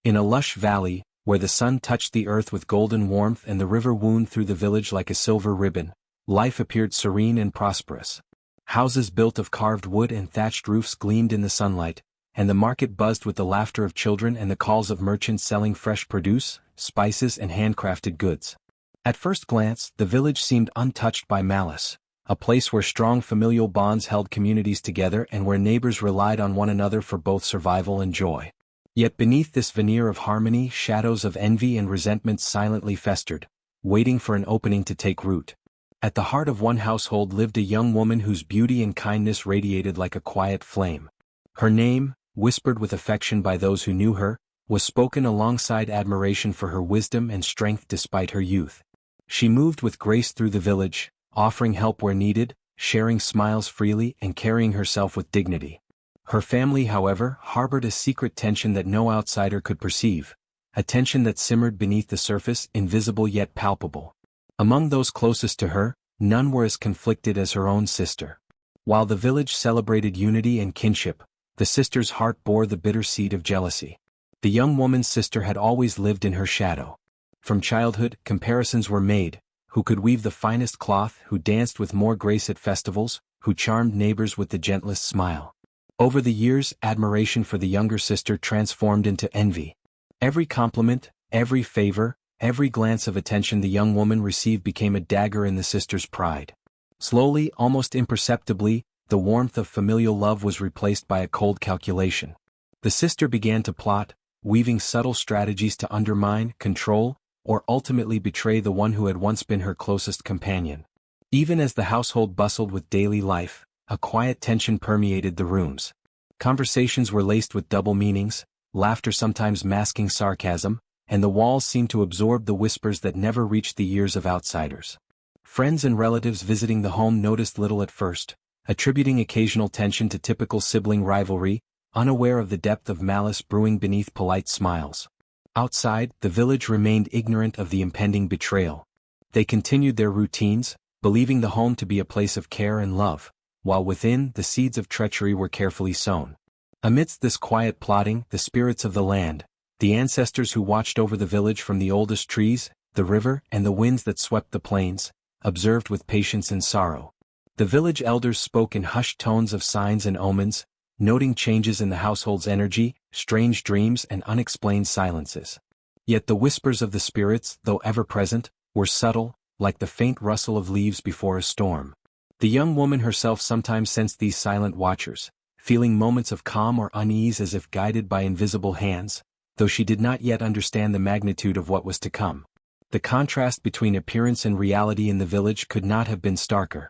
In a lush valley, where the sun touched the earth with golden warmth and the river wound through the village like a silver ribbon, life appeared serene and prosperous. Houses built of carved wood and thatched roofs gleamed in the sunlight, and the market buzzed with the laughter of children and the calls of merchants selling fresh produce, spices and handcrafted goods. At first glance, the village seemed untouched by malice, a place where strong familial bonds held communities together and where neighbors relied on one another for both survival and joy. Yet beneath this veneer of harmony, shadows of envy and resentment silently festered, waiting for an opening to take root. At the heart of one household lived a young woman whose beauty and kindness radiated like a quiet flame. Her name, whispered with affection by those who knew her, was spoken alongside admiration for her wisdom and strength despite her youth. She moved with grace through the village, offering help where needed, sharing smiles freely and carrying herself with dignity. Her family, however, harbored a secret tension that no outsider could perceive, a tension that simmered beneath the surface, invisible yet palpable. Among those closest to her, none were as conflicted as her own sister. While the village celebrated unity and kinship, the sister's heart bore the bitter seed of jealousy. The young woman's sister had always lived in her shadow. From childhood, comparisons were made: who could weave the finest cloth, who danced with more grace at festivals, who charmed neighbors with the gentlest smile. Over the years, admiration for the younger sister transformed into envy. Every compliment, every favor, every glance of attention the young woman received became a dagger in the sister's pride. Slowly, almost imperceptibly, the warmth of familial love was replaced by a cold calculation. The sister began to plot, weaving subtle strategies to undermine, control, or ultimately betray the one who had once been her closest companion. Even as the household bustled with daily life, a quiet tension permeated the rooms. Conversations were laced with double meanings, laughter sometimes masking sarcasm, and the walls seemed to absorb the whispers that never reached the ears of outsiders. Friends and relatives visiting the home noticed little at first, attributing occasional tension to typical sibling rivalry, unaware of the depth of malice brewing beneath polite smiles. Outside, the village remained ignorant of the impending betrayal. They continued their routines, believing the home to be a place of care and love, while within, the seeds of treachery were carefully sown. Amidst this quiet plotting, the spirits of the land, the ancestors who watched over the village from the oldest trees, the river, and the winds that swept the plains, observed with patience and sorrow. The village elders spoke in hushed tones of signs and omens, noting changes in the household's energy, strange dreams and unexplained silences. Yet the whispers of the spirits, though ever present, were subtle, like the faint rustle of leaves before a storm. The young woman herself sometimes sensed these silent watchers, feeling moments of calm or unease as if guided by invisible hands, though she did not yet understand the magnitude of what was to come. The contrast between appearance and reality in the village could not have been starker.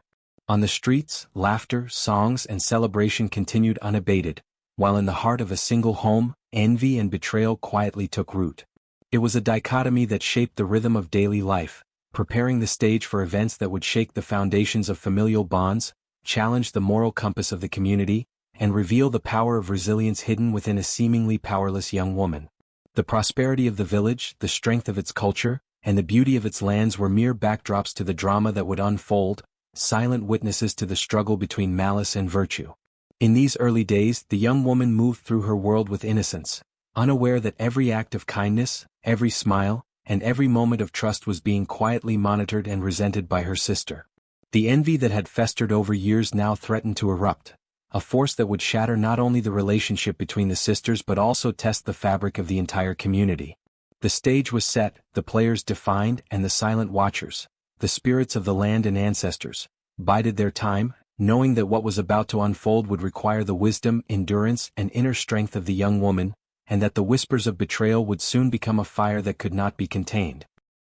On the streets, laughter, songs, and celebration continued unabated, while in the heart of a single home, envy and betrayal quietly took root. It was a dichotomy that shaped the rhythm of daily life, preparing the stage for events that would shake the foundations of familial bonds, challenge the moral compass of the community, and reveal the power of resilience hidden within a seemingly powerless young woman. The prosperity of the village, the strength of its culture, and the beauty of its lands were mere backdrops to the drama that would unfold, silent witnesses to the struggle between malice and virtue. In these early days, the young woman moved through her world with innocence, unaware that every act of kindness, every smile, and every moment of trust was being quietly monitored and resented by her sister. The envy that had festered over years now threatened to erupt, a force that would shatter not only the relationship between the sisters but also test the fabric of the entire community. The stage was set, the players defined, and the silent watchers, the spirits of the land and ancestors, bided their time, knowing that what was about to unfold would require the wisdom, endurance, and inner strength of the young woman, and that the whispers of betrayal would soon become a fire that could not be contained.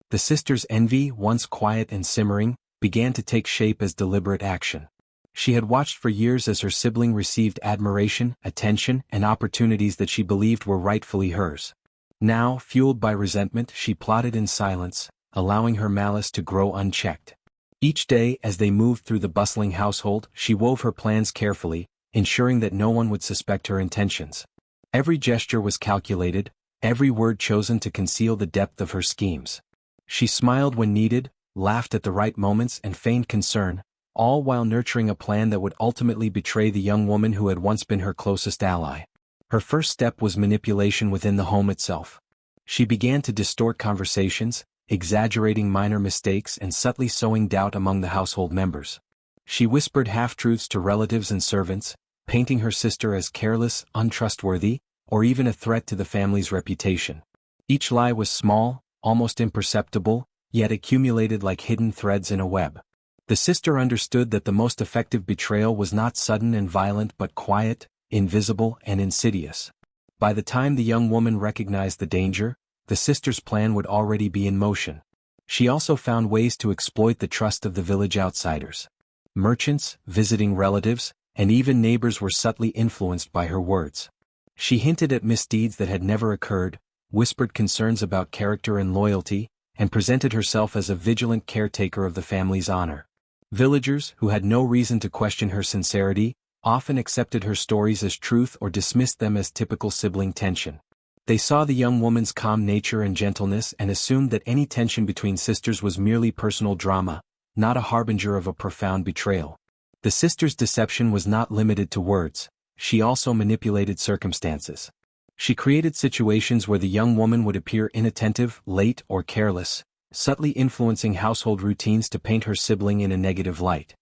The sisters' envy, once quiet and simmering, began to take shape as deliberate action. She had watched for years as her sibling received admiration, attention, and opportunities that she believed were rightfully hers. Now, fueled by resentment, she plotted in silence, allowing her malice to grow unchecked. Each day, as they moved through the bustling household, she wove her plans carefully, ensuring that no one would suspect her intentions. Every gesture was calculated, every word chosen to conceal the depth of her schemes. She smiled when needed, laughed at the right moments, and feigned concern, all while nurturing a plan that would ultimately betray the young woman who had once been her closest ally. Her first step was manipulation within the home itself. She began to distort conversations, exaggerating minor mistakes and subtly sowing doubt among the household members. She whispered half-truths to relatives and servants, painting her sister as careless, untrustworthy, or even a threat to the family's reputation. Each lie was small, almost imperceptible, yet accumulated like hidden threads in a web. The sister understood that the most effective betrayal was not sudden and violent but quiet, invisible, and insidious. By the time the young woman recognized the danger, the sister's plan would already be in motion. She also found ways to exploit the trust of the village outsiders. Merchants, visiting relatives, and even neighbors were subtly influenced by her words. She hinted at misdeeds that had never occurred, whispered concerns about character and loyalty, and presented herself as a vigilant caretaker of the family's honor. Villagers, who had no reason to question her sincerity, often accepted her stories as truth or dismissed them as typical sibling tension. They saw the young woman's calm nature and gentleness and assumed that any tension between sisters was merely personal drama, not a harbinger of a profound betrayal. The sister's deception was not limited to words, she also manipulated circumstances. She created situations where the young woman would appear inattentive, late, or careless, subtly influencing household routines to paint her sibling in a negative light.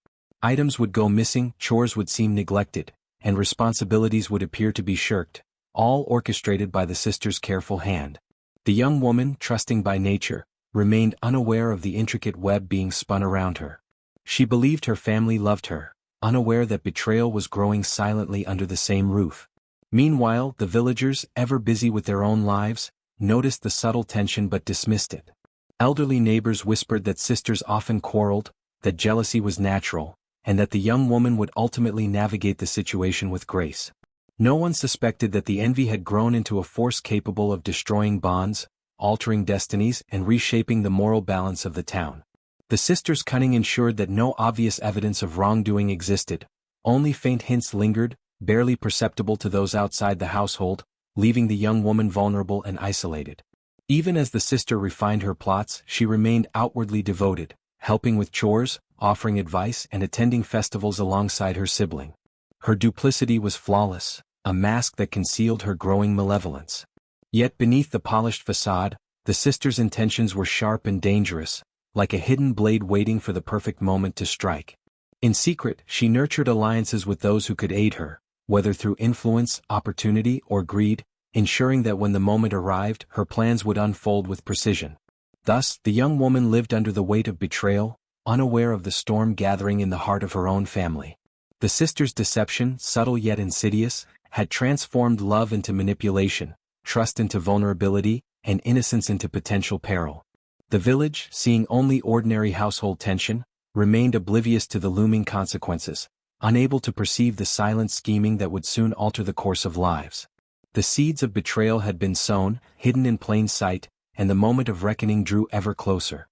Items would go missing, chores would seem neglected, and responsibilities would appear to be shirked, all orchestrated by the sister's careful hand. The young woman, trusting by nature, remained unaware of the intricate web being spun around her. She believed her family loved her, unaware that betrayal was growing silently under the same roof. Meanwhile, the villagers, ever busy with their own lives, noticed the subtle tension but dismissed it. Elderly neighbors whispered that sisters often quarreled, that jealousy was natural, and that the young woman would ultimately navigate the situation with grace. No one suspected that the envy had grown into a force capable of destroying bonds, altering destinies, and reshaping the moral balance of the town. The sisters' cunning ensured that no obvious evidence of wrongdoing existed, only faint hints lingered, barely perceptible to those outside the household, leaving the young woman vulnerable and isolated. Even as the sister refined her plots, she remained outwardly devoted, helping with chores, offering advice, and attending festivals alongside her sibling. Her duplicity was flawless, a mask that concealed her growing malevolence. Yet beneath the polished facade, the sister's intentions were sharp and dangerous, like a hidden blade waiting for the perfect moment to strike. In secret, she nurtured alliances with those who could aid her, whether through influence, opportunity, or greed, ensuring that when the moment arrived, her plans would unfold with precision. Thus, the young woman lived under the weight of betrayal, unaware of the storm gathering in the heart of her own family. The sister's deception, subtle yet insidious, had transformed love into manipulation, trust into vulnerability, and innocence into potential peril. The village, seeing only ordinary household tension, remained oblivious to the looming consequences, unable to perceive the silent scheming that would soon alter the course of lives. The seeds of betrayal had been sown, hidden in plain sight, and the moment of reckoning drew ever closer.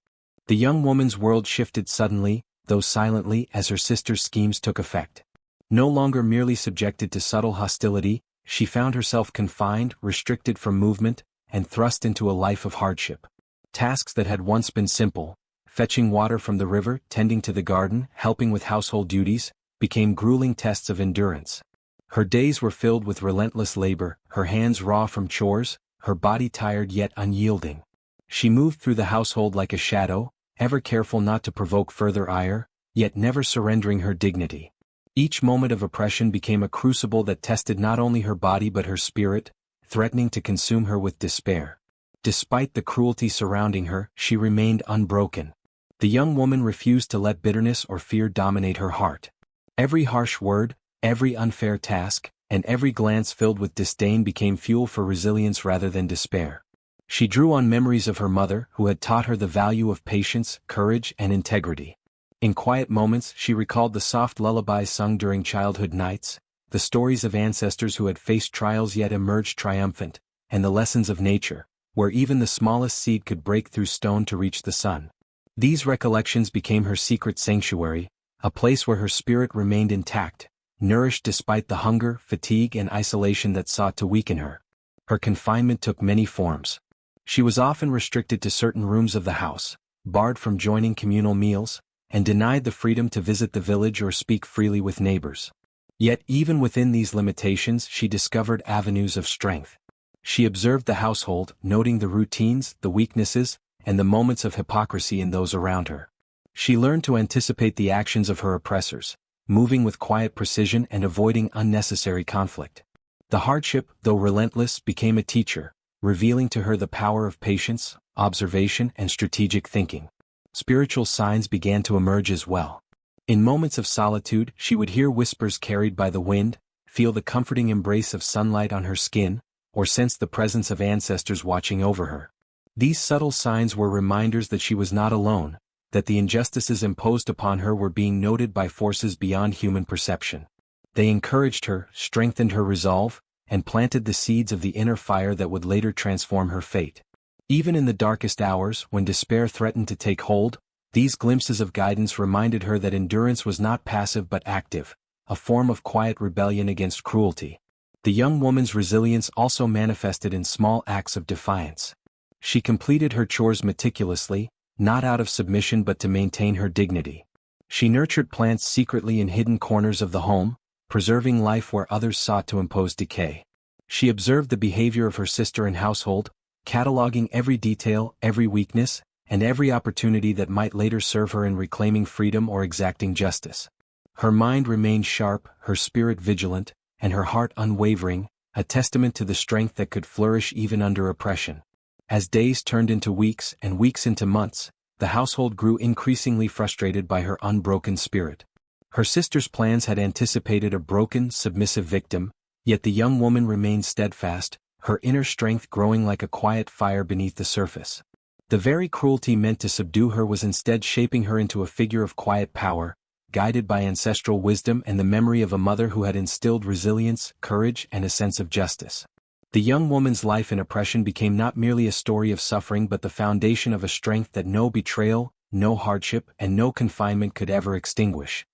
The young woman's world shifted suddenly, though silently, as her sister's schemes took effect. No longer merely subjected to subtle hostility, she found herself confined, restricted from movement, and thrust into a life of hardship. Tasks that had once been simple, fetching water from the river, tending to the garden, helping with household duties, became grueling tests of endurance. Her days were filled with relentless labor, her hands raw from chores, her body tired yet unyielding. She moved through the household like a shadow, ever careful not to provoke further ire, yet never surrendering her dignity. Each moment of oppression became a crucible that tested not only her body but her spirit, threatening to consume her with despair. Despite the cruelty surrounding her, she remained unbroken. The young woman refused to let bitterness or fear dominate her heart. Every harsh word, every unfair task, and every glance filled with disdain became fuel for resilience rather than despair. She drew on memories of her mother, who had taught her the value of patience, courage, and integrity. In quiet moments, she recalled the soft lullabies sung during childhood nights, the stories of ancestors who had faced trials yet emerged triumphant, and the lessons of nature, where even the smallest seed could break through stone to reach the sun. These recollections became her secret sanctuary, a place where her spirit remained intact, nourished despite the hunger, fatigue, and isolation that sought to weaken her. Her confinement took many forms. She was often restricted to certain rooms of the house, barred from joining communal meals, and denied the freedom to visit the village or speak freely with neighbors. Yet even within these limitations she discovered avenues of strength. She observed the household, noting the routines, the weaknesses, and the moments of hypocrisy in those around her. She learned to anticipate the actions of her oppressors, moving with quiet precision and avoiding unnecessary conflict. The hardship, though relentless, became a teacher, revealing to her the power of patience, observation, and strategic thinking. Spiritual signs began to emerge as well. In moments of solitude, she would hear whispers carried by the wind, feel the comforting embrace of sunlight on her skin, or sense the presence of ancestors watching over her. These subtle signs were reminders that she was not alone, that the injustices imposed upon her were being noted by forces beyond human perception. They encouraged her, strengthened her resolve, and planted the seeds of the inner fire that would later transform her fate. Even in the darkest hours, when despair threatened to take hold, these glimpses of guidance reminded her that endurance was not passive but active, a form of quiet rebellion against cruelty. The young woman's resilience also manifested in small acts of defiance. She completed her chores meticulously, not out of submission but to maintain her dignity. She nurtured plants secretly in hidden corners of the home, preserving life where others sought to impose decay. She observed the behavior of her sister and household, cataloging every detail, every weakness, and every opportunity that might later serve her in reclaiming freedom or exacting justice. Her mind remained sharp, her spirit vigilant, and her heart unwavering, a testament to the strength that could flourish even under oppression. As days turned into weeks and weeks into months, the household grew increasingly frustrated by her unbroken spirit. Her sister's plans had anticipated a broken, submissive victim, yet the young woman remained steadfast, her inner strength growing like a quiet fire beneath the surface. The very cruelty meant to subdue her was instead shaping her into a figure of quiet power, guided by ancestral wisdom and the memory of a mother who had instilled resilience, courage, and a sense of justice. The young woman's life in oppression became not merely a story of suffering but the foundation of a strength that no betrayal, no hardship, and no confinement could ever extinguish.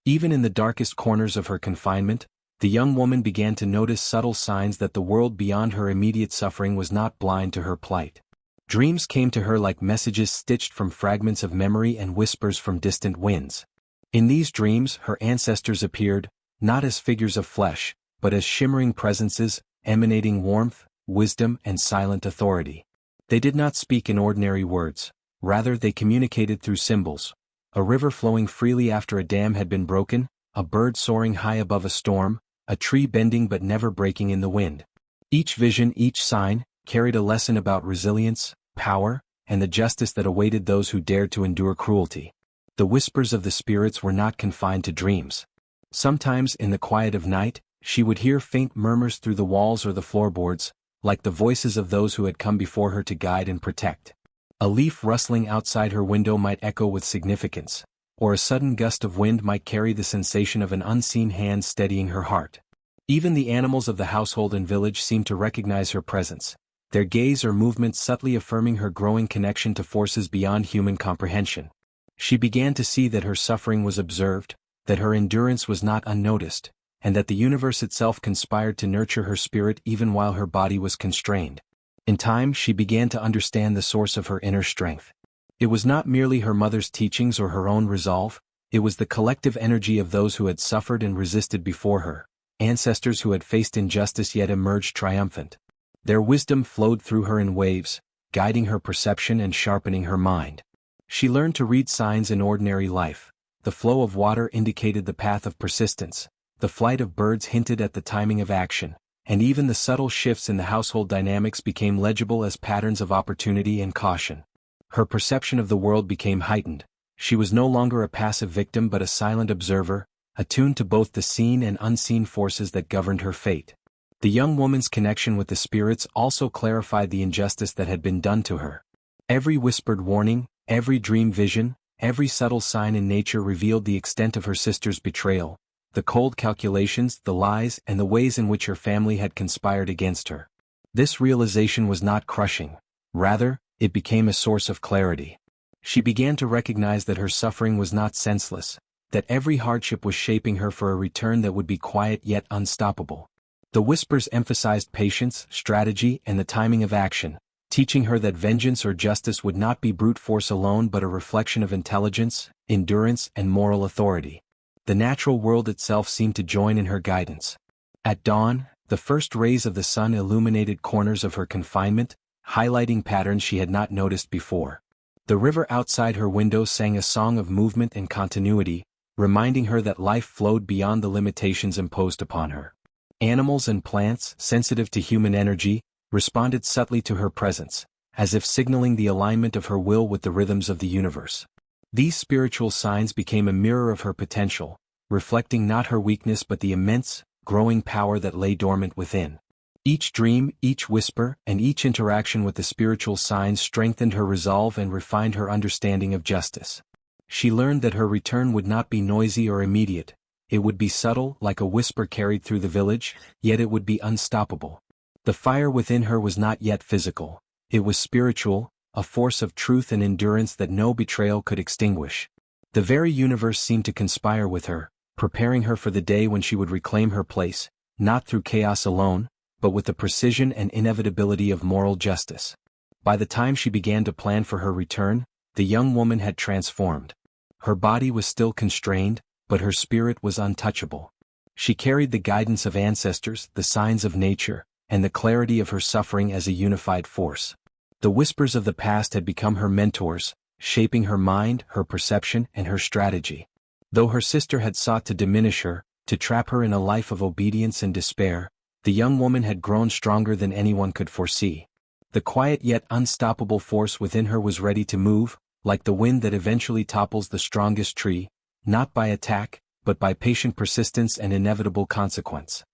Even in the darkest corners of her confinement, the young woman began to notice subtle signs that the world beyond her immediate suffering was not blind to her plight. Dreams came to her like messages stitched from fragments of memory and whispers from distant winds. In these dreams, her ancestors appeared, not as figures of flesh, but as shimmering presences, emanating warmth, wisdom, and silent authority. They did not speak in ordinary words, rather they communicated through symbols. A river flowing freely after a dam had been broken, a bird soaring high above a storm, a tree bending but never breaking in the wind. Each vision, each sign, carried a lesson about resilience, power, and the justice that awaited those who dared to endure cruelty. The whispers of the spirits were not confined to dreams. Sometimes in the quiet of night, she would hear faint murmurs through the walls or the floorboards, like the voices of those who had come before her to guide and protect. A leaf rustling outside her window might echo with significance, or a sudden gust of wind might carry the sensation of an unseen hand steadying her heart. Even the animals of the household and village seemed to recognize her presence, their gaze or movement subtly affirming her growing connection to forces beyond human comprehension. She began to see that her suffering was observed, that her endurance was not unnoticed, and that the universe itself conspired to nurture her spirit even while her body was constrained. In time she began to understand the source of her inner strength. It was not merely her mother's teachings or her own resolve, it was the collective energy of those who had suffered and resisted before her, ancestors who had faced injustice yet emerged triumphant. Their wisdom flowed through her in waves, guiding her perception and sharpening her mind. She learned to read signs in ordinary life. The flow of water indicated the path of persistence, the flight of birds hinted at the timing of action, and even the subtle shifts in the household dynamics became legible as patterns of opportunity and caution. Her perception of the world became heightened. She was no longer a passive victim but a silent observer, attuned to both the seen and unseen forces that governed her fate. The young woman's connection with the spirits also clarified the injustice that had been done to her. Every whispered warning, every dream vision, every subtle sign in nature revealed the extent of her sister's betrayal, the cold calculations, the lies, and the ways in which her family had conspired against her. This realization was not crushing. Rather, it became a source of clarity. She began to recognize that her suffering was not senseless, that every hardship was shaping her for a return that would be quiet yet unstoppable. The whispers emphasized patience, strategy, and the timing of action, teaching her that vengeance or justice would not be brute force alone but a reflection of intelligence, endurance, and moral authority. The natural world itself seemed to join in her guidance. At dawn, the first rays of the sun illuminated corners of her confinement, highlighting patterns she had not noticed before. The river outside her window sang a song of movement and continuity, reminding her that life flowed beyond the limitations imposed upon her. Animals and plants, sensitive to human energy, responded subtly to her presence, as if signaling the alignment of her will with the rhythms of the universe. These spiritual signs became a mirror of her potential, reflecting not her weakness but the immense, growing power that lay dormant within. Each dream, each whisper, and each interaction with the spiritual signs strengthened her resolve and refined her understanding of justice. She learned that her return would not be noisy or immediate. It would be subtle, like a whisper carried through the village, yet it would be unstoppable. The fire within her was not yet physical. It was spiritual, a force of truth and endurance that no betrayal could extinguish. The very universe seemed to conspire with her, preparing her for the day when she would reclaim her place, not through chaos alone, but with the precision and inevitability of moral justice. By the time she began to plan for her return, the young woman had transformed. Her body was still constrained, but her spirit was untouchable. She carried the guidance of ancestors, the signs of nature, and the clarity of her suffering as a unified force. The whispers of the past had become her mentors, shaping her mind, her perception, and her strategy. Though her sister had sought to diminish her, to trap her in a life of obedience and despair, the young woman had grown stronger than anyone could foresee. The quiet yet unstoppable force within her was ready to move, like the wind that eventually topples the strongest tree, not by attack, but by patient persistence and inevitable consequence.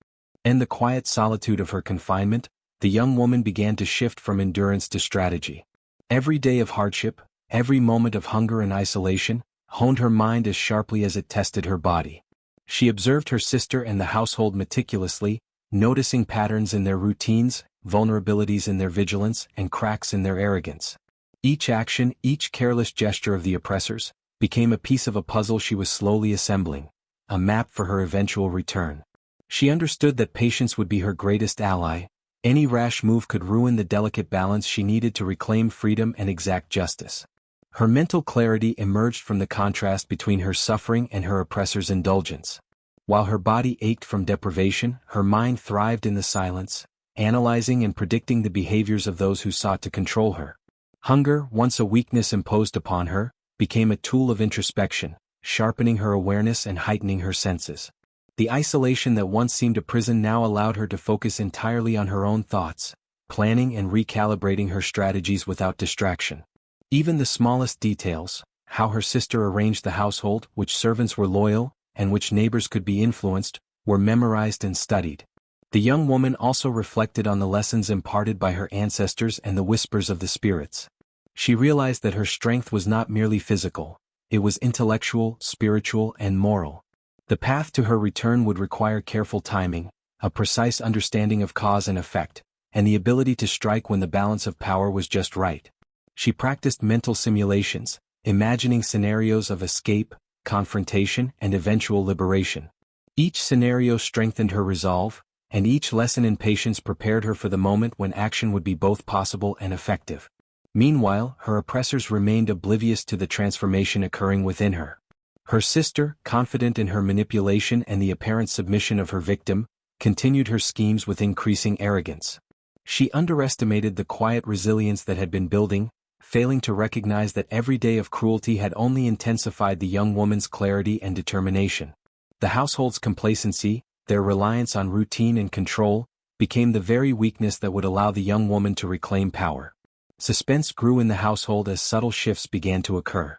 In the quiet solitude of her confinement, the young woman began to shift from endurance to strategy. Every day of hardship, every moment of hunger and isolation, honed her mind as sharply as it tested her body. She observed her sister and the household meticulously, noticing patterns in their routines, vulnerabilities in their vigilance, and cracks in their arrogance. Each action, each careless gesture of the oppressors, became a piece of a puzzle she was slowly assembling, a map for her eventual return. She understood that patience would be her greatest ally. Any rash move could ruin the delicate balance she needed to reclaim freedom and exact justice. Her mental clarity emerged from the contrast between her suffering and her oppressor's indulgence. While her body ached from deprivation, her mind thrived in the silence, analyzing and predicting the behaviors of those who sought to control her. Hunger, once a weakness imposed upon her, became a tool of introspection, sharpening her awareness and heightening her senses. The isolation that once seemed a prison now allowed her to focus entirely on her own thoughts, planning and recalibrating her strategies without distraction. Even the smallest details, how her sister arranged the household, which servants were loyal, and which neighbors could be influenced, were memorized and studied. The young woman also reflected on the lessons imparted by her ancestors and the whispers of the spirits. She realized that her strength was not merely physical, it was intellectual, spiritual, and moral. The path to her return would require careful timing, a precise understanding of cause and effect, and the ability to strike when the balance of power was just right. She practiced mental simulations, imagining scenarios of escape, confrontation, and eventual liberation. Each scenario strengthened her resolve, and each lesson in patience prepared her for the moment when action would be both possible and effective. Meanwhile, her oppressors remained oblivious to the transformation occurring within her. Her sister, confident in her manipulation and the apparent submission of her victim, continued her schemes with increasing arrogance. She underestimated the quiet resilience that had been building, failing to recognize that every day of cruelty had only intensified the young woman's clarity and determination. The household's complacency, their reliance on routine and control, became the very weakness that would allow the young woman to reclaim power. Suspense grew in the household as subtle shifts began to occur.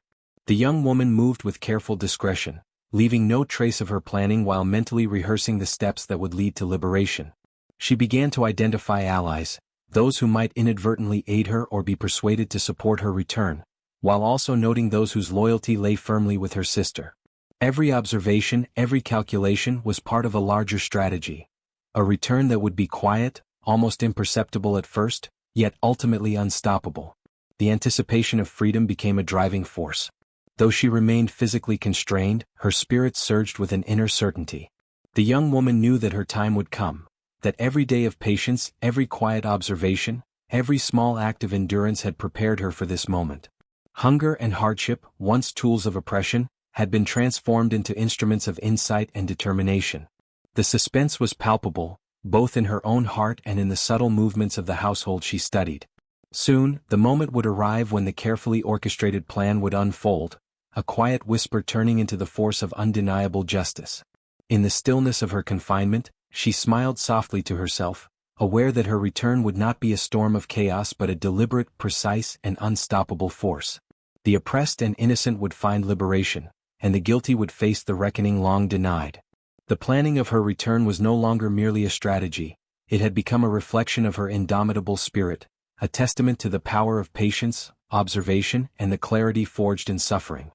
The young woman moved with careful discretion, leaving no trace of her planning while mentally rehearsing the steps that would lead to liberation. She began to identify allies, those who might inadvertently aid her or be persuaded to support her return, while also noting those whose loyalty lay firmly with her sister. Every observation, every calculation was part of a larger strategy. A return that would be quiet, almost imperceptible at first, yet ultimately unstoppable. The anticipation of freedom became a driving force. Though she remained physically constrained, her spirit surged with an inner certainty. The young woman knew that her time would come, that every day of patience, every quiet observation, every small act of endurance had prepared her for this moment. Hunger and hardship, once tools of oppression, had been transformed into instruments of insight and determination. The suspense was palpable, both in her own heart and in the subtle movements of the household she studied. Soon, the moment would arrive when the carefully orchestrated plan would unfold, a quiet whisper turning into the force of undeniable justice. In the stillness of her confinement, she smiled softly to herself, aware that her return would not be a storm of chaos but a deliberate, precise, and unstoppable force. The oppressed and innocent would find liberation, and the guilty would face the reckoning long denied. The planning of her return was no longer merely a strategy, it had become a reflection of her indomitable spirit, a testament to the power of patience, observation, and the clarity forged in suffering.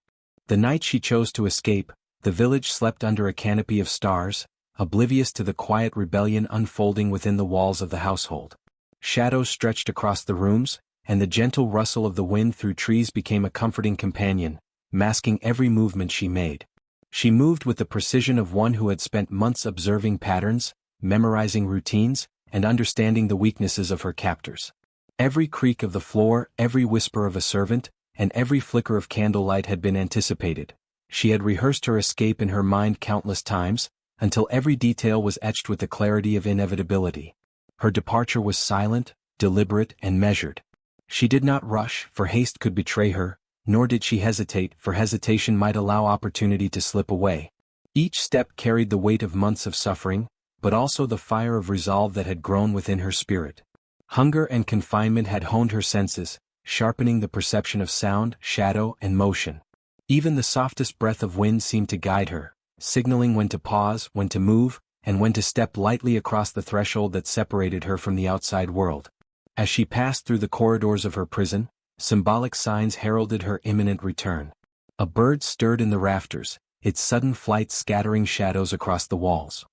The night she chose to escape, the village slept under a canopy of stars, oblivious to the quiet rebellion unfolding within the walls of the household. Shadows stretched across the rooms, and the gentle rustle of the wind through trees became a comforting companion, masking every movement she made. She moved with the precision of one who had spent months observing patterns, memorizing routines, and understanding the weaknesses of her captors. Every creak of the floor, every whisper of a servant, and every flicker of candlelight had been anticipated. She had rehearsed her escape in her mind countless times, until every detail was etched with the clarity of inevitability. Her departure was silent, deliberate, and measured. She did not rush, for haste could betray her, nor did she hesitate, for hesitation might allow opportunity to slip away. Each step carried the weight of months of suffering, but also the fire of resolve that had grown within her spirit. Hunger and confinement had honed her senses, sharpening the perception of sound, shadow, and motion. Even the softest breath of wind seemed to guide her, signaling when to pause, when to move, and when to step lightly across the threshold that separated her from the outside world. As she passed through the corridors of her prison, symbolic signs heralded her imminent return. A bird stirred in the rafters, its sudden flight scattering shadows across the walls.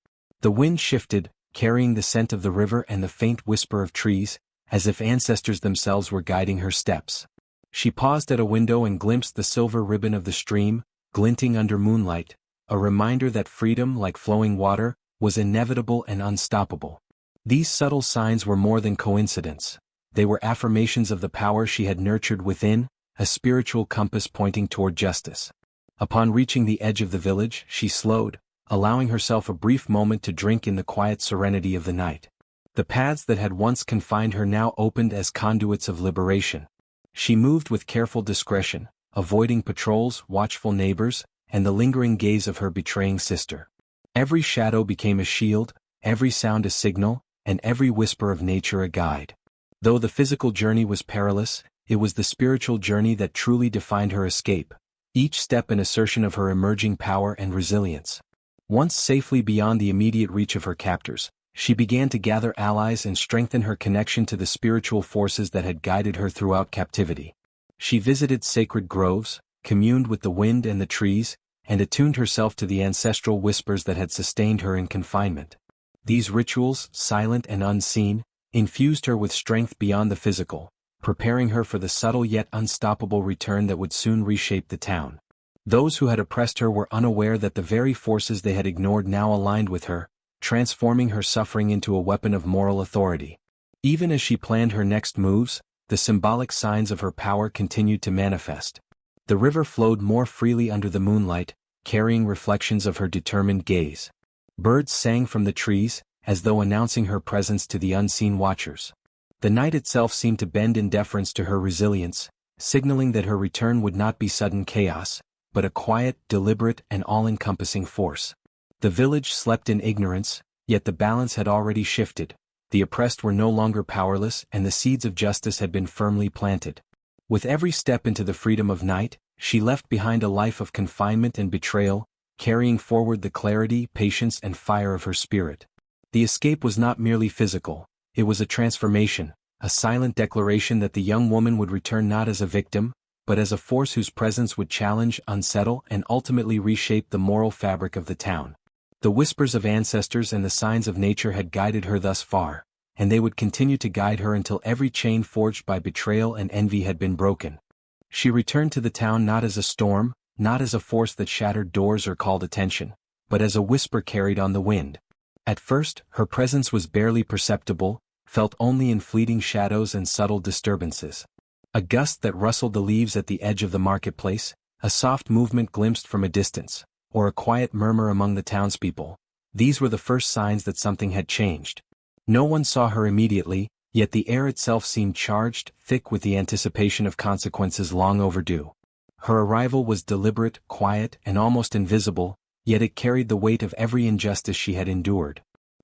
The wind shifted, carrying the scent of the river and the faint whisper of trees, as if ancestors themselves were guiding her steps. She paused at a window and glimpsed the silver ribbon of the stream, glinting under moonlight, a reminder that freedom, like flowing water, was inevitable and unstoppable. These subtle signs were more than coincidence. They were affirmations of the power she had nurtured within, a spiritual compass pointing toward justice. Upon reaching the edge of the village, she slowed, allowing herself a brief moment to drink in the quiet serenity of the night. The paths that had once confined her now opened as conduits of liberation. She moved with careful discretion, avoiding patrols, watchful neighbors, and the lingering gaze of her betraying sister. Every shadow became a shield, every sound a signal, and every whisper of nature a guide. Though the physical journey was perilous, it was the spiritual journey that truly defined her escape, each step an assertion of her emerging power and resilience. Once safely beyond the immediate reach of her captors, she began to gather allies and strengthen her connection to the spiritual forces that had guided her throughout captivity. She visited sacred groves, communed with the wind and the trees, and attuned herself to the ancestral whispers that had sustained her in confinement. These rituals, silent and unseen, infused her with strength beyond the physical, preparing her for the subtle yet unstoppable return that would soon reshape the town. Those who had oppressed her were unaware that the very forces they had ignored now aligned with her, transforming her suffering into a weapon of moral authority. Even as she planned her next moves, the symbolic signs of her power continued to manifest. The river flowed more freely under the moonlight, carrying reflections of her determined gaze. Birds sang from the trees, as though announcing her presence to the unseen watchers. The night itself seemed to bend in deference to her resilience, signaling that her return would not be sudden chaos, but a quiet, deliberate, and all-encompassing force. The village slept in ignorance, yet the balance had already shifted. The oppressed were no longer powerless, and the seeds of justice had been firmly planted. With every step into the freedom of night, she left behind a life of confinement and betrayal, carrying forward the clarity, patience, and fire of her spirit. The escape was not merely physical, it was a transformation, a silent declaration that the young woman would return not as a victim, but as a force whose presence would challenge, unsettle, and ultimately reshape the moral fabric of the town. The whispers of ancestors and the signs of nature had guided her thus far, and they would continue to guide her until every chain forged by betrayal and envy had been broken. She returned to the town not as a storm, not as a force that shattered doors or called attention, but as a whisper carried on the wind. At first, her presence was barely perceptible, felt only in fleeting shadows and subtle disturbances. A gust that rustled the leaves at the edge of the marketplace, A soft movement glimpsed from a distance, or a quiet murmur among the townspeople. These were the first signs that something had changed. No one saw her immediately, yet the air itself seemed charged, thick with the anticipation of consequences long overdue. Her arrival was deliberate, quiet, and almost invisible, yet it carried the weight of every injustice she had endured.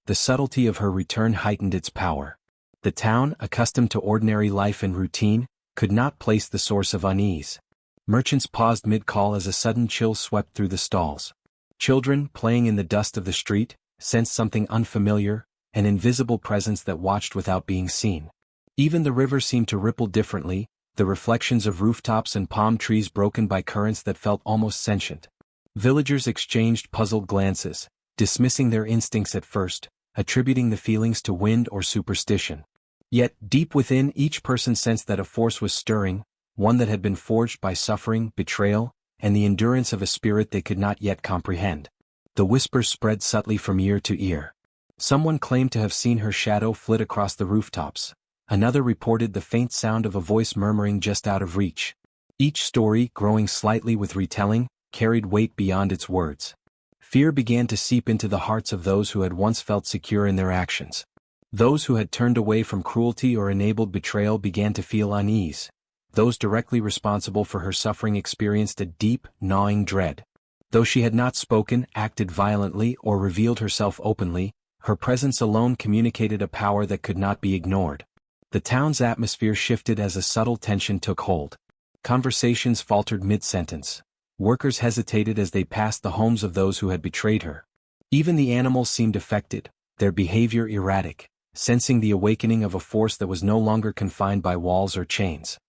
The subtlety of her return heightened its power. The town, accustomed to ordinary life and routine, could not place the source of unease. Merchants paused mid-call as a sudden chill swept through the stalls. Children, playing in the dust of the street, sensed something unfamiliar, an invisible presence that watched without being seen. Even the river seemed to ripple differently, the reflections of rooftops and palm trees broken by currents that felt almost sentient. Villagers exchanged puzzled glances, dismissing their instincts at first, attributing the feelings to wind or superstition. Yet, deep within, each person sensed that a force was stirring, one that had been forged by suffering, betrayal, and the endurance of a spirit they could not yet comprehend. The whispers spread subtly from ear to ear. Someone claimed to have seen her shadow flit across the rooftops. Another reported the faint sound of a voice murmuring just out of reach. Each story, growing slightly with retelling, carried weight beyond its words. Fear began to seep into the hearts of those who had once felt secure in their actions. Those who had turned away from cruelty or enabled betrayal began to feel unease. Those directly responsible for her suffering experienced a deep, gnawing dread. Though she had not spoken, acted violently, or revealed herself openly, her presence alone communicated a power that could not be ignored. The town's atmosphere shifted as a subtle tension took hold. Conversations faltered mid-sentence. Workers hesitated as they passed the homes of those who had betrayed her. Even the animals seemed affected, their behavior erratic, sensing the awakening of a force that was no longer confined by walls or chains.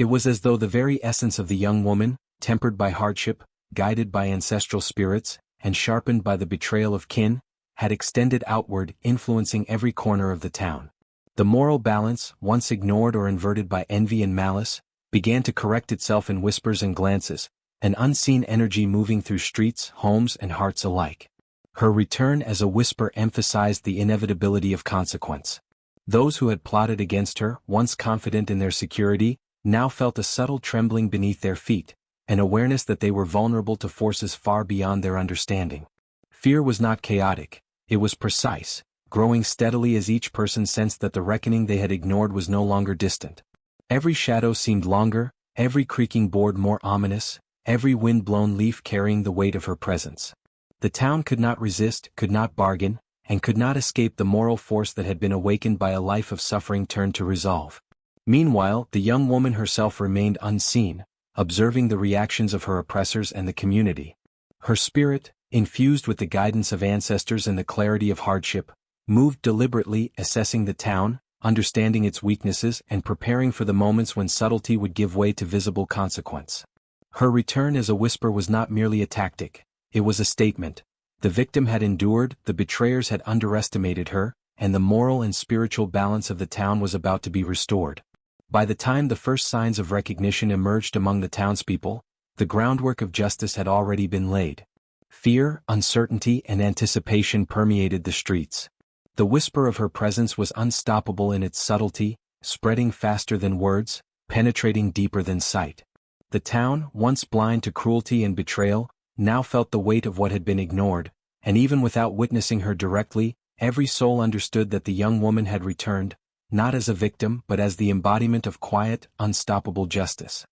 It was as though the very essence of the young woman, tempered by hardship, guided by ancestral spirits, and sharpened by the betrayal of kin, had extended outward, influencing every corner of the town. The moral balance, once ignored or inverted by envy and malice, began to correct itself in whispers and glances, an unseen energy moving through streets, homes, and hearts alike. Her return as a whisper emphasized the inevitability of consequence. Those who had plotted against her, once confident in their security, now felt a subtle trembling beneath their feet, an awareness that they were vulnerable to forces far beyond their understanding. Fear was not chaotic, it was precise, growing steadily as each person sensed that the reckoning they had ignored was no longer distant. Every shadow seemed longer, every creaking board more ominous, every wind-blown leaf carrying the weight of her presence. The town could not resist, could not bargain, and could not escape the moral force that had been awakened by a life of suffering turned to resolve. Meanwhile, the young woman herself remained unseen, observing the reactions of her oppressors and the community. Her spirit, infused with the guidance of ancestors and the clarity of hardship, moved deliberately, assessing the town, understanding its weaknesses and preparing for the moments when subtlety would give way to visible consequence. Her return as a whisper was not merely a tactic, it was a statement. The victim had endured, the betrayers had underestimated her, and the moral and spiritual balance of the town was about to be restored. By the time the first signs of recognition emerged among the townspeople, the groundwork of justice had already been laid. Fear, uncertainty, and anticipation permeated the streets. The whisper of her presence was unstoppable in its subtlety, spreading faster than words, penetrating deeper than sight. The town, once blind to cruelty and betrayal, now felt the weight of what had been ignored, and even without witnessing her directly, every soul understood that the young woman had returned, not as a victim but as the embodiment of quiet, unstoppable justice.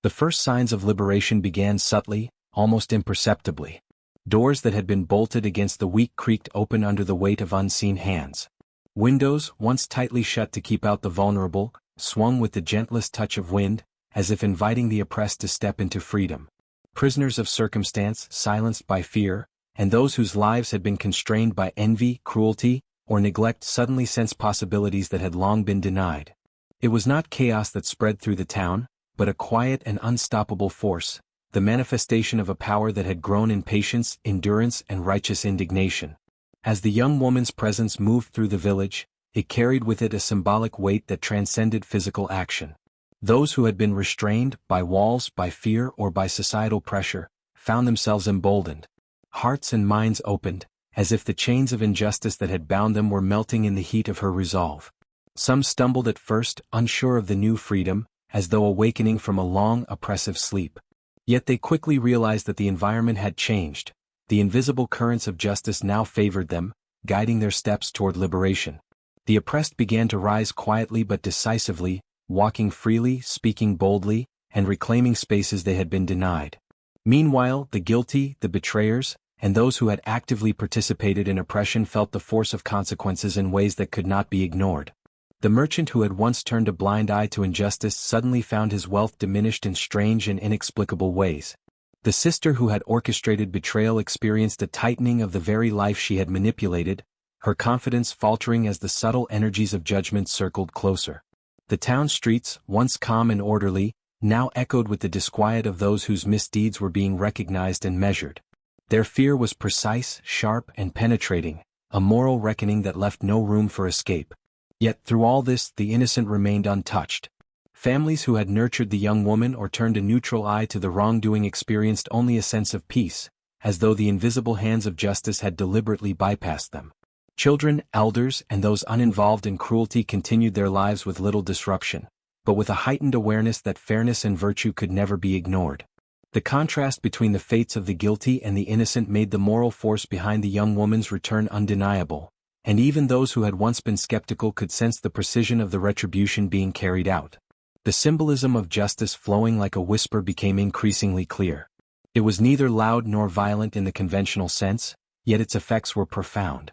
The first signs of liberation began subtly, almost imperceptibly. Doors that had been bolted against the weak creaked open under the weight of unseen hands. Windows, once tightly shut to keep out the vulnerable, swung with the gentlest touch of wind, as if inviting the oppressed to step into freedom. Prisoners of circumstance, silenced by fear, and those whose lives had been constrained by envy, cruelty, or neglect suddenly sensed possibilities that had long been denied. It was not chaos that spread through the town, but a quiet and unstoppable force, the manifestation of a power that had grown in patience, endurance, and righteous indignation. As the young woman's presence moved through the village, it carried with it a symbolic weight that transcended physical action. Those who had been restrained, by walls, by fear, or by societal pressure, found themselves emboldened. Hearts and minds opened, as if the chains of injustice that had bound them were melting in the heat of her resolve. Some stumbled at first, unsure of the new freedom, as though awakening from a long, oppressive sleep. Yet they quickly realized that the environment had changed. The invisible currents of justice now favored them, guiding their steps toward liberation. The oppressed began to rise quietly but decisively, walking freely, speaking boldly, and reclaiming spaces they had been denied. Meanwhile, the guilty, the betrayers, and those who had actively participated in oppression felt the force of consequences in ways that could not be ignored. The merchant who had once turned a blind eye to injustice suddenly found his wealth diminished in strange and inexplicable ways. The sister who had orchestrated betrayal experienced a tightening of the very life she had manipulated, her confidence faltering as the subtle energies of judgment circled closer. The town streets, once calm and orderly, now echoed with the disquiet of those whose misdeeds were being recognized and measured. Their fear was precise, sharp, and penetrating, a moral reckoning that left no room for escape. Yet through all this, the innocent remained untouched. Families who had nurtured the young woman or turned a neutral eye to the wrongdoing experienced only a sense of peace, as though the invisible hands of justice had deliberately bypassed them. Children, elders, and those uninvolved in cruelty continued their lives with little disruption, but with a heightened awareness that fairness and virtue could never be ignored. The contrast between the fates of the guilty and the innocent made the moral force behind the young woman's return undeniable, and even those who had once been skeptical could sense the precision of the retribution being carried out. The symbolism of justice flowing like a whisper became increasingly clear. It was neither loud nor violent in the conventional sense, yet its effects were profound.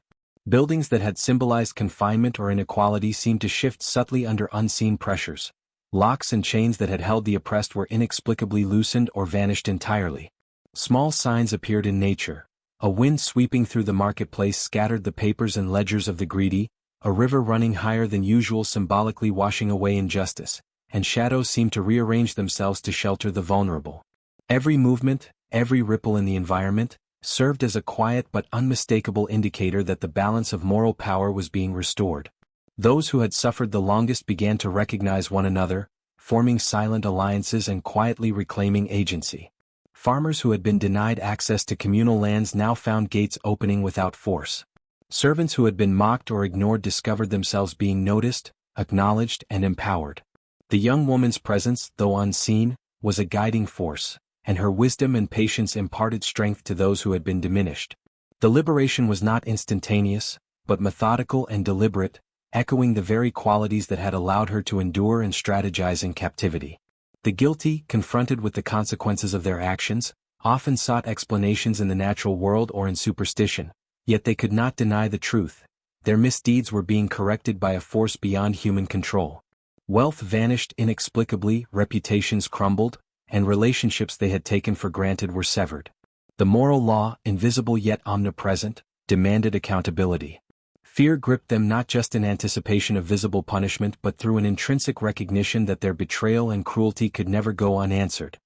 Buildings that had symbolized confinement or inequality seemed to shift subtly under unseen pressures. Locks and chains that had held the oppressed were inexplicably loosened or vanished entirely. Small signs appeared in nature. A wind sweeping through the marketplace scattered the papers and ledgers of the greedy, a river running higher than usual symbolically washing away injustice, and shadows seemed to rearrange themselves to shelter the vulnerable. Every movement, every ripple in the environment, served as a quiet but unmistakable indicator that the balance of moral power was being restored. Those who had suffered the longest began to recognize one another, forming silent alliances and quietly reclaiming agency. Farmers who had been denied access to communal lands now found gates opening without force. Servants who had been mocked or ignored discovered themselves being noticed, acknowledged, and empowered. The young woman's presence, though unseen, was a guiding force, and her wisdom and patience imparted strength to those who had been diminished. The liberation was not instantaneous, but methodical and deliberate, echoing the very qualities that had allowed her to endure and strategize in captivity. The guilty, confronted with the consequences of their actions, often sought explanations in the natural world or in superstition, yet they could not deny the truth. Their misdeeds were being corrected by a force beyond human control. Wealth vanished inexplicably, reputations crumbled, and relationships they had taken for granted were severed. The moral law, invisible yet omnipresent, demanded accountability. Fear gripped them not just in anticipation of visible punishment but through an intrinsic recognition that their betrayal and cruelty could never go unanswered.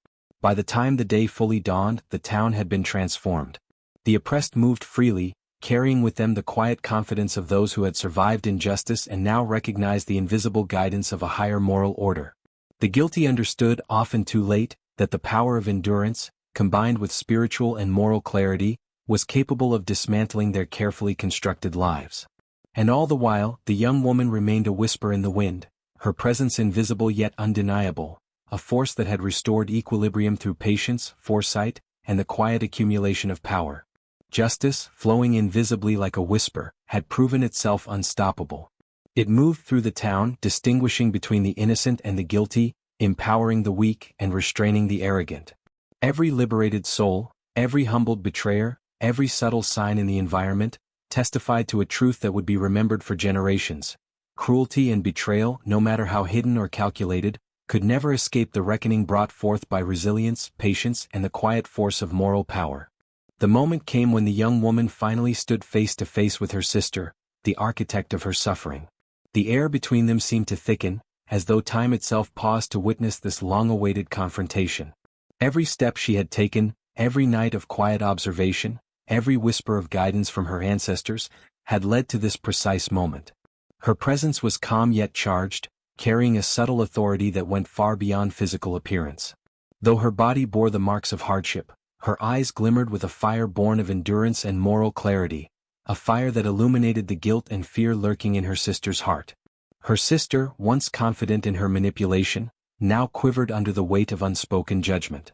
By the time the day fully dawned, the town had been transformed. The oppressed moved freely, carrying with them the quiet confidence of those who had survived injustice and now recognized the invisible guidance of a higher moral order. The guilty understood, often too late, that the power of endurance, combined with spiritual and moral clarity, was capable of dismantling their carefully constructed lives. And all the while, the young woman remained a whisper in the wind, her presence invisible yet undeniable, a force that had restored equilibrium through patience, foresight, and the quiet accumulation of power. Justice, flowing invisibly like a whisper, had proven itself unstoppable. It moved through the town, distinguishing between the innocent and the guilty, empowering the weak and restraining the arrogant. Every liberated soul, every humbled betrayer, every subtle sign in the environment, testified to a truth that would be remembered for generations. Cruelty and betrayal, no matter how hidden or calculated, could never escape the reckoning brought forth by resilience, patience, and the quiet force of moral power. The moment came when the young woman finally stood face to face with her sister, the architect of her suffering. The air between them seemed to thicken, as though time itself paused to witness this long-awaited confrontation. Every step she had taken, every night of quiet observation, every whisper of guidance from her ancestors, had led to this precise moment. Her presence was calm yet charged, carrying a subtle authority that went far beyond physical appearance. Though her body bore the marks of hardship, her eyes glimmered with a fire born of endurance and moral clarity, a fire that illuminated the guilt and fear lurking in her sister's heart. Her sister, once confident in her manipulation, now quivered under the weight of unspoken judgment.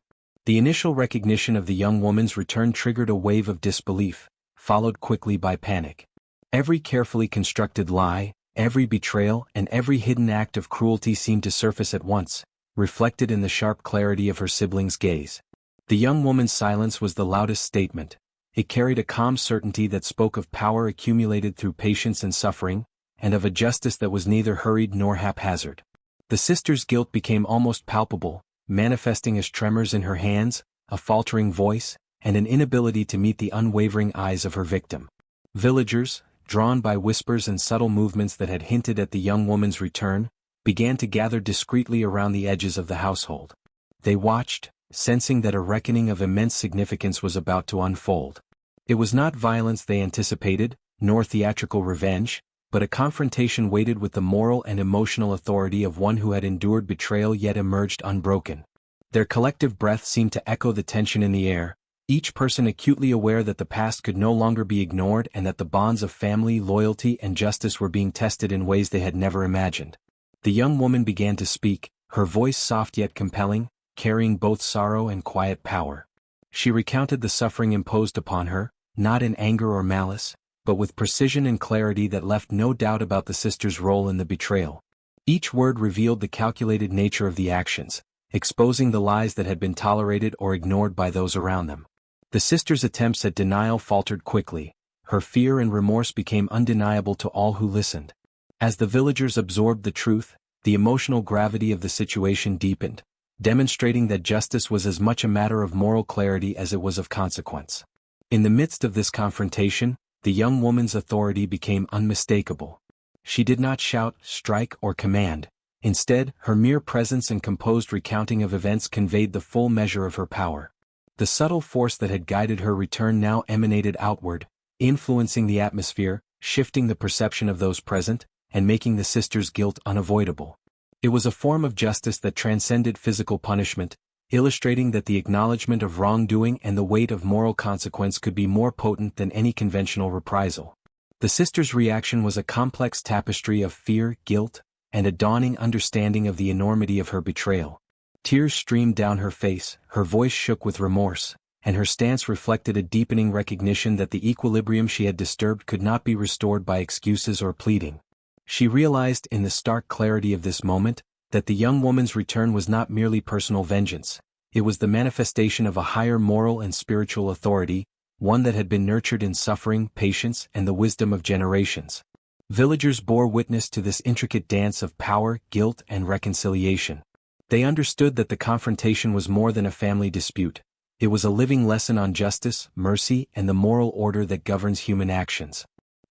The initial recognition of the young woman's return triggered a wave of disbelief, followed quickly by panic. Every carefully constructed lie, every betrayal, and every hidden act of cruelty seemed to surface at once, reflected in the sharp clarity of her sibling's gaze. The young woman's silence was the loudest statement. It carried a calm certainty that spoke of power accumulated through patience and suffering, and of a justice that was neither hurried nor haphazard. The sister's guilt became almost palpable, manifesting as tremors in her hands, a faltering voice, and an inability to meet the unwavering eyes of her victim. Villagers, drawn by whispers and subtle movements that had hinted at the young woman's return, began to gather discreetly around the edges of the household. They watched, sensing that a reckoning of immense significance was about to unfold. It was not violence they anticipated, nor theatrical revenge, but a confrontation weighted with the moral and emotional authority of one who had endured betrayal yet emerged unbroken. Their collective breath seemed to echo the tension in the air, each person acutely aware that the past could no longer be ignored and that the bonds of family, loyalty, and justice were being tested in ways they had never imagined. The young woman began to speak, her voice soft yet compelling, carrying both sorrow and quiet power. She recounted the suffering imposed upon her, not in anger or malice, but with precision and clarity that left no doubt about the sister's role in the betrayal. Each word revealed the calculated nature of the actions, exposing the lies that had been tolerated or ignored by those around them. The sister's attempts at denial faltered quickly, her fear and remorse became undeniable to all who listened. As the villagers absorbed the truth, the emotional gravity of the situation deepened, demonstrating that justice was as much a matter of moral clarity as it was of consequence. In the midst of this confrontation, the young woman's authority became unmistakable. She did not shout, strike, or command. Instead, her mere presence and composed recounting of events conveyed the full measure of her power. The subtle force that had guided her return now emanated outward, influencing the atmosphere, shifting the perception of those present, and making the sister's guilt unavoidable. It was a form of justice that transcended physical punishment, illustrating that the acknowledgement of wrongdoing and the weight of moral consequence could be more potent than any conventional reprisal. The sister's reaction was a complex tapestry of fear, guilt, and a dawning understanding of the enormity of her betrayal. Tears streamed down her face, her voice shook with remorse, and her stance reflected a deepening recognition that the equilibrium she had disturbed could not be restored by excuses or pleading. She realized in the stark clarity of this moment, that the young woman's return was not merely personal vengeance, it was the manifestation of a higher moral and spiritual authority, one that had been nurtured in suffering, patience, and the wisdom of generations. Villagers bore witness to this intricate dance of power, guilt, and reconciliation. They understood that the confrontation was more than a family dispute. It was a living lesson on justice, mercy, and the moral order that governs human actions.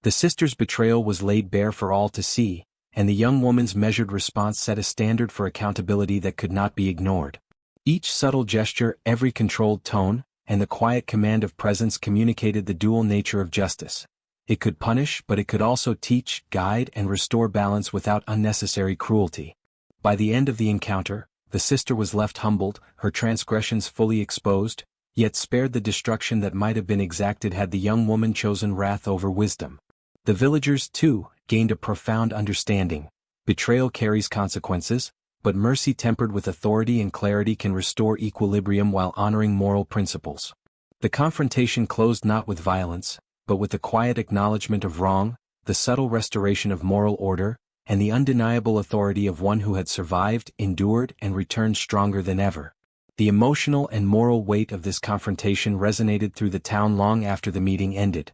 The sister's betrayal was laid bare for all to see, and the young woman's measured response set a standard for accountability that could not be ignored. Each subtle gesture, every controlled tone, and the quiet command of presence communicated the dual nature of justice. It could punish, but it could also teach, guide, and restore balance without unnecessary cruelty. By the end of the encounter, the sister was left humbled, her transgressions fully exposed, yet spared the destruction that might have been exacted had the young woman chosen wrath over wisdom. The villagers, too, gained a profound understanding. Betrayal carries consequences, but mercy tempered with authority and clarity can restore equilibrium while honoring moral principles. The confrontation closed not with violence, but with the quiet acknowledgement of wrong, the subtle restoration of moral order, and the undeniable authority of one who had survived, endured, and returned stronger than ever. The emotional and moral weight of this confrontation resonated through the town long after the meeting ended.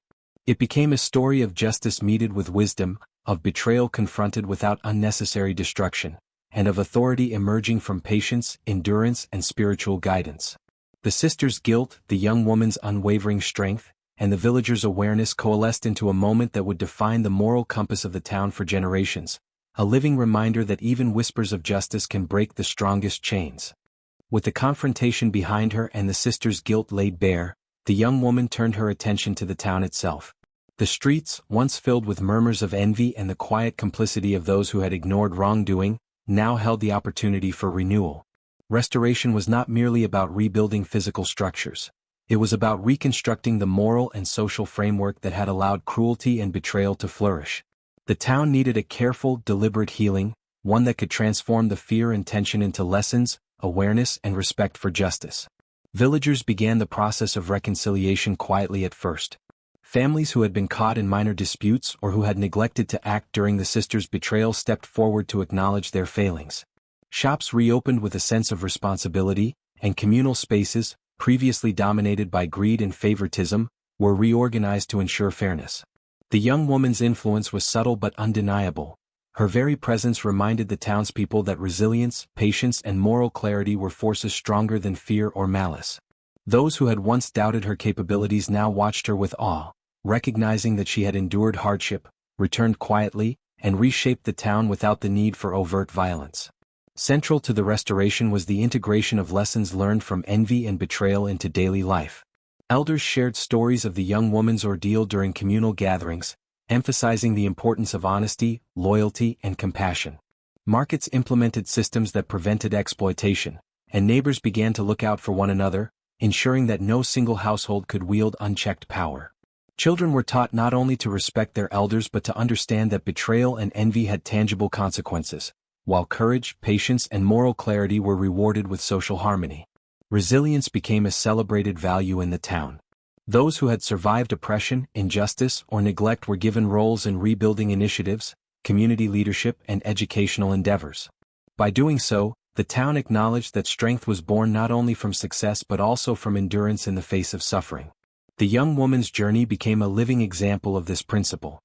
It became a story of justice meted with wisdom, of betrayal confronted without unnecessary destruction, and of authority emerging from patience, endurance, and spiritual guidance. The sister's guilt, the young woman's unwavering strength, and the villagers' awareness coalesced into a moment that would define the moral compass of the town for generations, a living reminder that even whispers of justice can break the strongest chains. With the confrontation behind her and the sister's guilt laid bare, the young woman turned her attention to the town itself. The streets, once filled with murmurs of envy and the quiet complicity of those who had ignored wrongdoing, now held the opportunity for renewal. Restoration was not merely about rebuilding physical structures. It was about reconstructing the moral and social framework that had allowed cruelty and betrayal to flourish. The town needed a careful, deliberate healing, one that could transform the fear and tension into lessons, awareness, and respect for justice. Villagers began the process of reconciliation quietly at first. Families who had been caught in minor disputes or who had neglected to act during the sisters' betrayal stepped forward to acknowledge their failings. Shops reopened with a sense of responsibility, and communal spaces, previously dominated by greed and favoritism, were reorganized to ensure fairness. The young woman's influence was subtle but undeniable. Her very presence reminded the townspeople that resilience, patience, and moral clarity were forces stronger than fear or malice. Those who had once doubted her capabilities now watched her with awe, recognizing that she had endured hardship, returned quietly, and reshaped the town without the need for overt violence. Central to the restoration was the integration of lessons learned from envy and betrayal into daily life. Elders shared stories of the young woman's ordeal during communal gatherings, emphasizing the importance of honesty, loyalty, and compassion. Markets implemented systems that prevented exploitation, and neighbors began to look out for one another, ensuring that no single household could wield unchecked power. Children were taught not only to respect their elders but to understand that betrayal and envy had tangible consequences, while courage, patience, and moral clarity were rewarded with social harmony. Resilience became a celebrated value in the town. Those who had survived oppression, injustice, or neglect were given roles in rebuilding initiatives, community leadership, and educational endeavors. By doing so, the town acknowledged that strength was born not only from success but also from endurance in the face of suffering. The young woman's journey became a living example of this principle.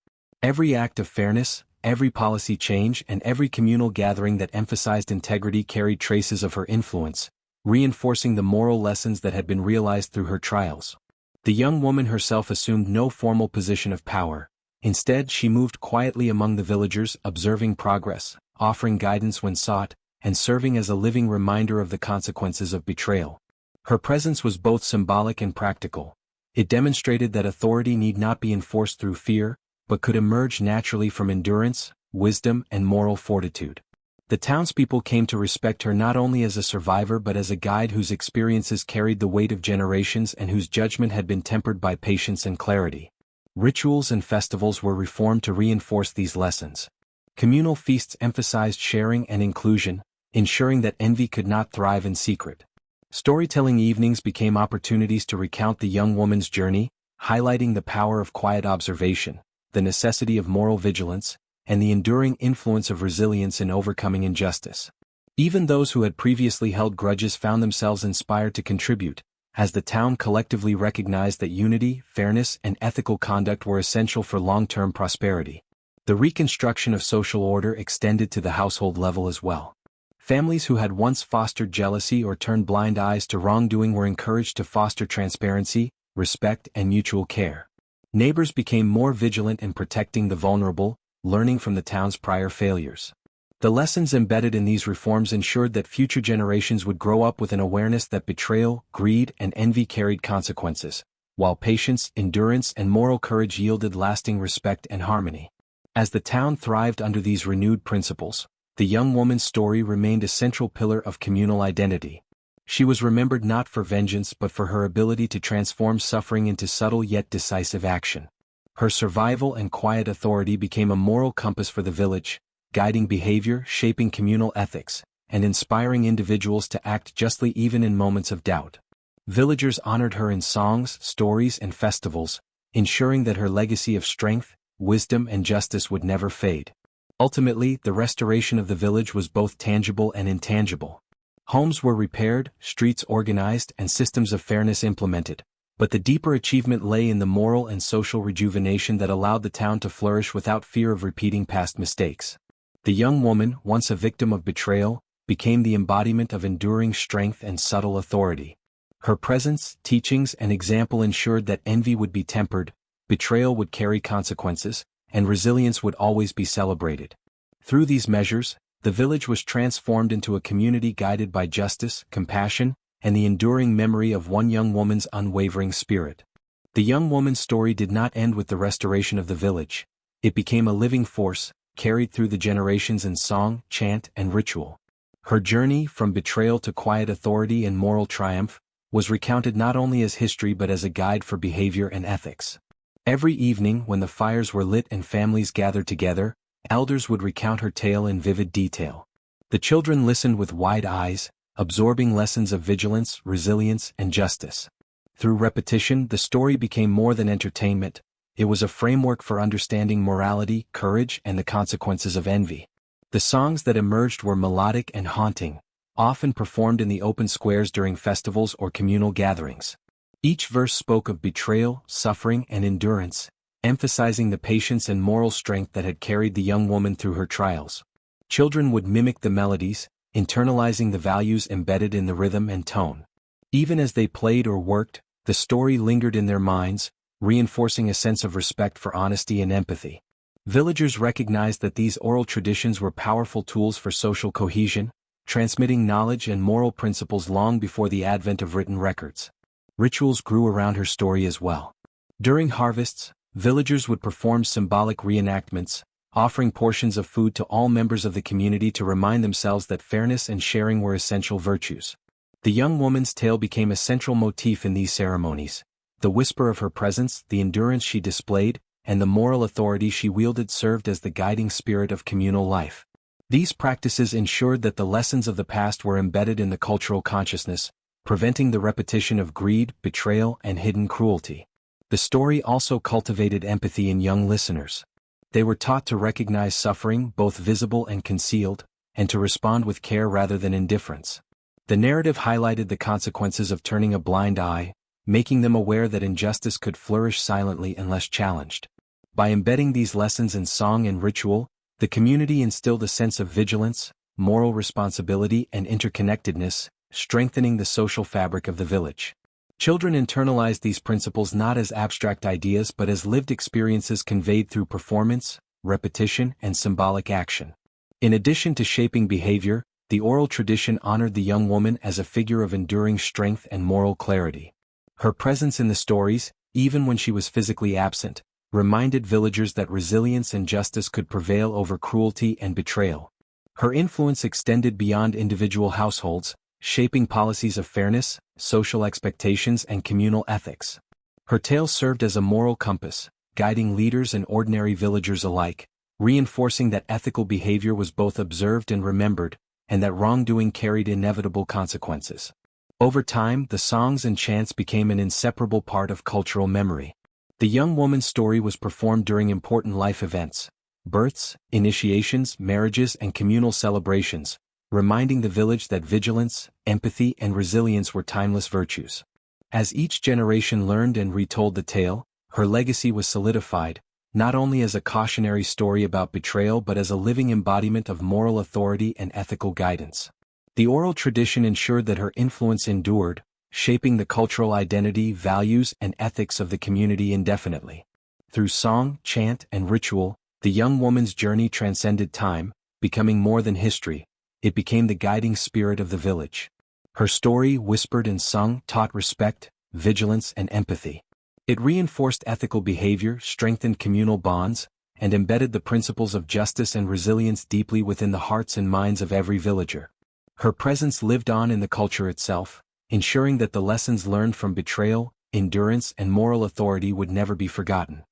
Every act of fairness, every policy change, and every communal gathering that emphasized integrity carried traces of her influence, reinforcing the moral lessons that had been realized through her trials. The young woman herself assumed no formal position of power. Instead, she moved quietly among the villagers, observing progress, offering guidance when sought, and serving as a living reminder of the consequences of betrayal. Her presence was both symbolic and practical. It demonstrated that authority need not be enforced through fear, but could emerge naturally from endurance, wisdom, and moral fortitude. The townspeople came to respect her not only as a survivor but as a guide whose experiences carried the weight of generations and whose judgment had been tempered by patience and clarity. Rituals and festivals were reformed to reinforce these lessons. Communal feasts emphasized sharing and inclusion, ensuring that envy could not thrive in secret. Storytelling evenings became opportunities to recount the young woman's journey, highlighting the power of quiet observation, the necessity of moral vigilance, and the enduring influence of resilience in overcoming injustice. Even those who had previously held grudges found themselves inspired to contribute, as the town collectively recognized that unity, fairness, and ethical conduct were essential for long-term prosperity. The reconstruction of social order extended to the household level as well. Families who had once fostered jealousy or turned blind eyes to wrongdoing were encouraged to foster transparency, respect, and mutual care. Neighbors became more vigilant in protecting the vulnerable, learning from the town's prior failures. The lessons embedded in these reforms ensured that future generations would grow up with an awareness that betrayal, greed, and envy carried consequences, while patience, endurance, and moral courage yielded lasting respect and harmony. As the town thrived under these renewed principles, the young woman's story remained a central pillar of communal identity. She was remembered not for vengeance but for her ability to transform suffering into subtle yet decisive action. Her survival and quiet authority became a moral compass for the village, guiding behavior, shaping communal ethics, and inspiring individuals to act justly even in moments of doubt. Villagers honored her in songs, stories, and festivals, ensuring that her legacy of strength, wisdom, and justice would never fade. Ultimately, the restoration of the village was both tangible and intangible. Homes were repaired, streets organized, and systems of fairness implemented, but the deeper achievement lay in the moral and social rejuvenation that allowed the town to flourish without fear of repeating past mistakes. The young woman, once a victim of betrayal, became the embodiment of enduring strength and subtle authority. Her presence, teachings, and example ensured that envy would be tempered, betrayal would carry consequences, and resilience would always be celebrated. Through these measures, the village was transformed into a community guided by justice, compassion, and the enduring memory of one young woman's unwavering spirit. The young woman's story did not end with the restoration of the village. It became a living force, carried through the generations in song, chant, and ritual. Her journey, from betrayal to quiet authority and moral triumph, was recounted not only as history but as a guide for behavior and ethics. Every evening, when the fires were lit and families gathered together, elders would recount her tale in vivid detail. The children listened with wide eyes, absorbing lessons of vigilance, resilience, and justice. Through repetition, the story became more than entertainment. It was a framework for understanding morality, courage, and the consequences of envy. The songs that emerged were melodic and haunting, often performed in the open squares during festivals or communal gatherings. Each verse spoke of betrayal, suffering, and endurance, emphasizing the patience and moral strength that had carried the young woman through her trials. Children would mimic the melodies, internalizing the values embedded in the rhythm and tone. Even as they played or worked, the story lingered in their minds, reinforcing a sense of respect for honesty and empathy. Villagers recognized that these oral traditions were powerful tools for social cohesion, transmitting knowledge and moral principles long before the advent of written records. Rituals grew around her story as well. During harvests, villagers would perform symbolic reenactments, offering portions of food to all members of the community to remind themselves that fairness and sharing were essential virtues. The young woman's tale became a central motif in these ceremonies. The whisper of her presence, the endurance she displayed, and the moral authority she wielded served as the guiding spirit of communal life. These practices ensured that the lessons of the past were embedded in the cultural consciousness, preventing the repetition of greed, betrayal, and hidden cruelty. The story also cultivated empathy in young listeners. They were taught to recognize suffering, both visible and concealed, and to respond with care rather than indifference. The narrative highlighted the consequences of turning a blind eye, making them aware that injustice could flourish silently unless challenged. By embedding these lessons in song and ritual, the community instilled a sense of vigilance, moral responsibility, and interconnectedness, strengthening the social fabric of the village. Children internalized these principles not as abstract ideas but as lived experiences conveyed through performance, repetition, and symbolic action. In addition to shaping behavior, the oral tradition honored the young woman as a figure of enduring strength and moral clarity. Her presence in the stories, even when she was physically absent, reminded villagers that resilience and justice could prevail over cruelty and betrayal. Her influence extended beyond individual households, shaping policies of fairness, social expectations, and communal ethics. Her tale served as a moral compass, guiding leaders and ordinary villagers alike, reinforcing that ethical behavior was both observed and remembered, and that wrongdoing carried inevitable consequences. Over time, the songs and chants became an inseparable part of cultural memory. The young woman's story was performed during important life events, births, initiations, marriages, and communal celebrations, reminding the village that vigilance, empathy, and resilience were timeless virtues. As each generation learned and retold the tale, her legacy was solidified, not only as a cautionary story about betrayal but as a living embodiment of moral authority and ethical guidance. The oral tradition ensured that her influence endured, shaping the cultural identity, values, and ethics of the community indefinitely. Through song, chant, and ritual, the young woman's journey transcended time, becoming more than history. It became the guiding spirit of the village. Her story, whispered and sung, taught respect, vigilance, and empathy. It reinforced ethical behavior, strengthened communal bonds, and embedded the principles of justice and resilience deeply within the hearts and minds of every villager. Her presence lived on in the culture itself, ensuring that the lessons learned from betrayal, endurance, and moral authority would never be forgotten.